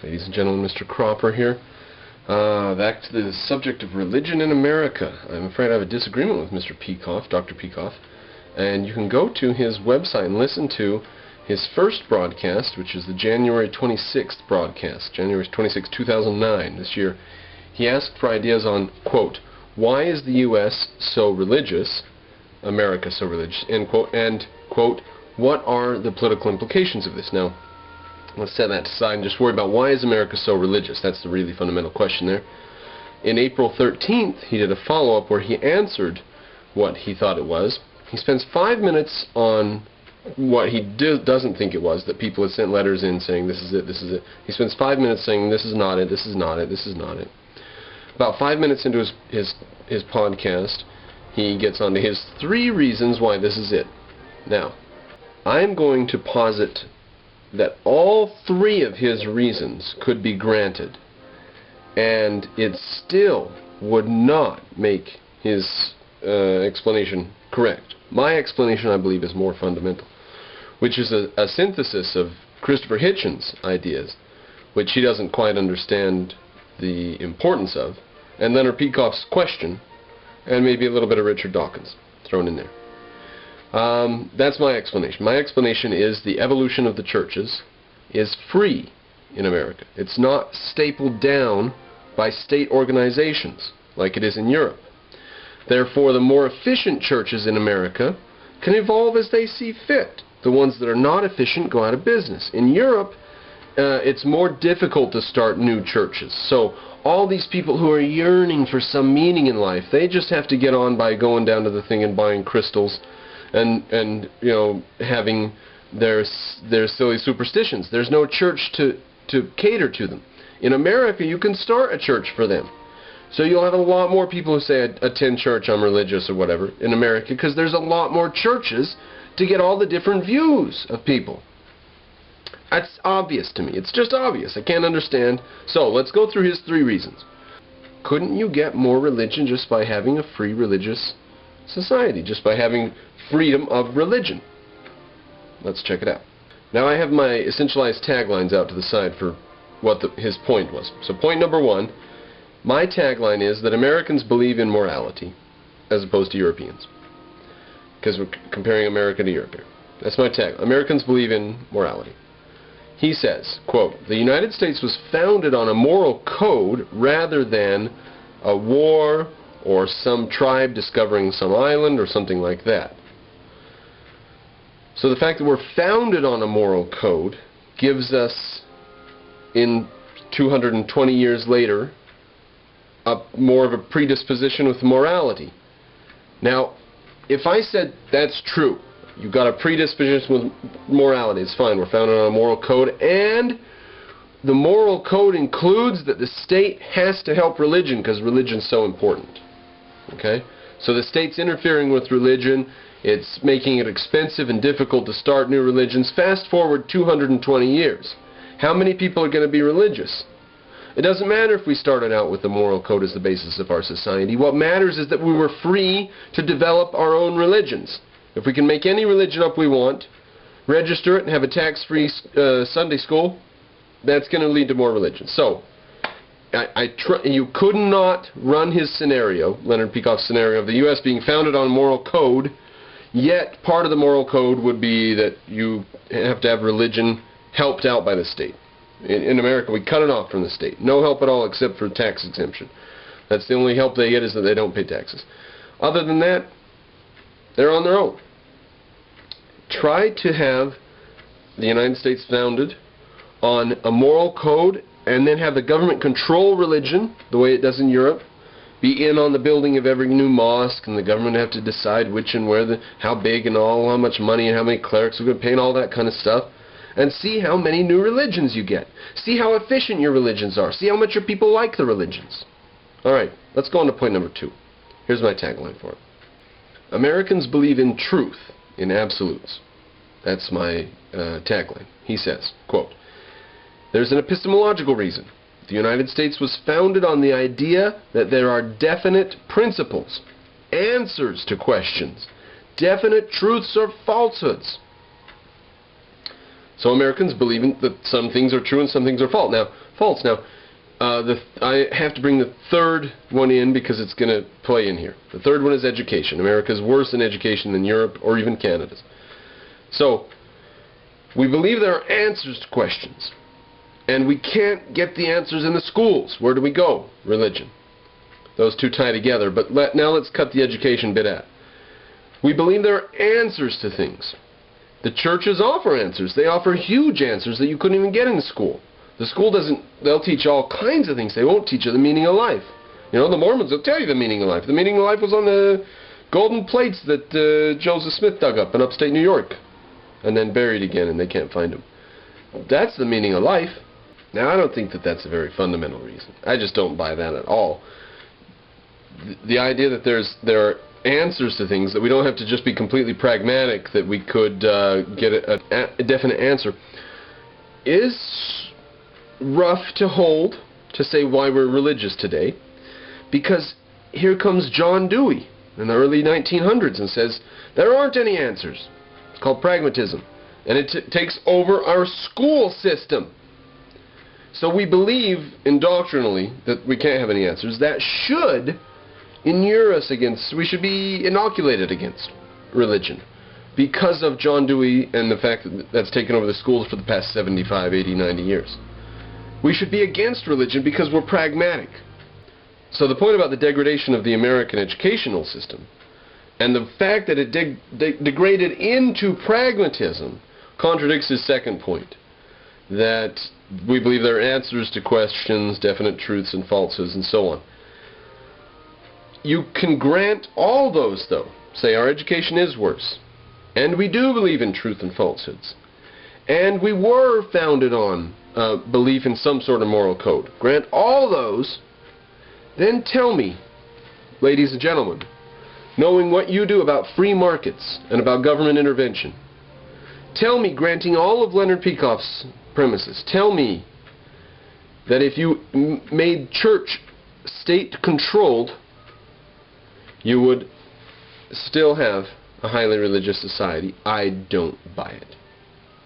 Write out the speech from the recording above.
Ladies and gentlemen, Mr. Cropper here. Back to the subject of religion in America. I'm afraid I have a disagreement with Mr. Peikoff, Dr. Peikoff. And you can go to his website and listen to his first broadcast, which is the January 26th broadcast, January 26, 2009, this year. He asked for ideas on, quote, why is the U.S. so religious, America so religious, end quote, and, quote, what are the political implications of this? Now, let's set that aside and just worry about why is America so religious. That's the really fundamental question there. In April 13th, he did a follow-up where he answered what he thought it was. He spends 5 minutes on what he doesn't think it was, that people had sent letters in saying this is it, this is it. He spends 5 minutes saying this is not it, this is not it, this is not it. About 5 minutes into his podcast, he gets on to his 3 reasons why this is it. Now, I'm going to posit that all 3 of his reasons could be granted, and it still would not make his explanation correct. My explanation, I believe, is more fundamental, which is a synthesis of Christopher Hitchens' ideas, which he doesn't quite understand the importance of, and Leonard Peikoff's question, and maybe a little bit of Richard Dawkins thrown in there. That's my explanation. My explanation is the evolution of the churches is free in America. It's not stapled down by state organizations like it is in Europe. Therefore, the more efficient churches in America can evolve as they see fit. The ones that are not efficient go out of business. In Europe, it's more difficult to start new churches. So all these people who are yearning for some meaning in life, they just have to get on by going down to the thing and buying crystals and you know, having their silly superstitions. There's no church to cater to them. In America, you can start a church for them. So you'll have a lot more people who say, attend church, I'm religious or whatever, in America, because there's a lot more churches to get all the different views of people. That's obvious to me. It's just obvious. I can't understand. So let's go through his 3 reasons. Couldn't you get more religion just by having a free religious society, just by having freedom of religion? Let's check it out. Now I have my essentialized taglines out to the side for what his point was. So point number 1, my tagline is that Americans believe in morality as opposed to Europeans, because we're comparing America to Europe here. That's my tag. Americans believe in morality. He says, quote, the United States was founded on a moral code rather than a war or some tribe discovering some island or something like that. So the fact that we're founded on a moral code gives us, in 220 years later, more of a predisposition with morality. Now, if I said that's true, you've got a predisposition with morality, it's fine, we're founded on a moral code, and the moral code includes that the state has to help religion because religion's so important. Okay? So the state's interfering with religion, it's making it expensive and difficult to start new religions. Fast forward 220 years. How many people are going to be religious? It doesn't matter if we started out with the moral code as the basis of our society. What matters is that we were free to develop our own religions. If we can make any religion up we want, register it and have a tax-free Sunday school, that's going to lead to more religion. So, you could not run his scenario, Leonard Peikoff's scenario, of the U.S. being founded on a moral code, yet part of the moral code would be that you have to have religion helped out by the state. In America, we cut it off from the state. No help at all except for tax exemption. That's the only help they get, is that they don't pay taxes. Other than that, they're on their own. Try to have the United States founded on a moral code and then have the government control religion the way it does in Europe, be in on the building of every new mosque, and the government have to decide which and where, how big and all, how much money and how many clerics are going to pay and all that kind of stuff. And see how many new religions you get. See how efficient your religions are. See how much your people like the religions. Alright, let's go on to point number 2. Here's my tagline for it. Americans believe in truth, in absolutes. That's my tagline. He says, quote, there's an epistemological reason. The United States was founded on the idea that there are definite principles, answers to questions, definite truths or falsehoods. So Americans believe that some things are true and some things are false. Now, I have to bring the third one in because it's going to play in here. The third one is education. America's worse in education than Europe or even Canada's. So, we believe there are answers to questions. And we can't get the answers in the schools. Where do we go? Religion. Those two tie together. But now let's cut the education bit out. We believe there are answers to things. The churches offer answers. They offer huge answers that you couldn't even get in school. The school doesn't, they'll teach all kinds of things. They won't teach you the meaning of life. You know, the Mormons will tell you the meaning of life. The meaning of life was on the golden plates that Joseph Smith dug up in upstate New York and then buried again, and they can't find them. That's the meaning of life. Now, I don't think that that's a very fundamental reason. I just don't buy that at all. The idea that there are answers to things, that we don't have to just be completely pragmatic, that we could get a definite answer, is rough to hold, to say why we're religious today, because here comes John Dewey in the early 1900s and says there aren't any answers. It's called pragmatism, and it takes over our school system. So we believe indoctrinally that we can't have any answers. That should inure us against, we should be inoculated against religion because of John Dewey and the fact that that's taken over the schools for the past 75, 80, 90 years. We should be against religion because we're pragmatic. So the point about the degradation of the American educational system and the fact that it degraded into pragmatism contradicts his second point, that we believe there are answers to questions, definite truths and falsehoods, and so on. You can grant all those, though. Say our education is worse, and we do believe in truth and falsehoods, and we were founded on belief in some sort of moral code. Grant all those, then tell me, ladies and gentlemen, knowing what you do about free markets and about government intervention, tell me, granting all of Leonard Peikoff's premises, tell me that if you made church state-controlled, you would still have a highly religious society. I don't buy it.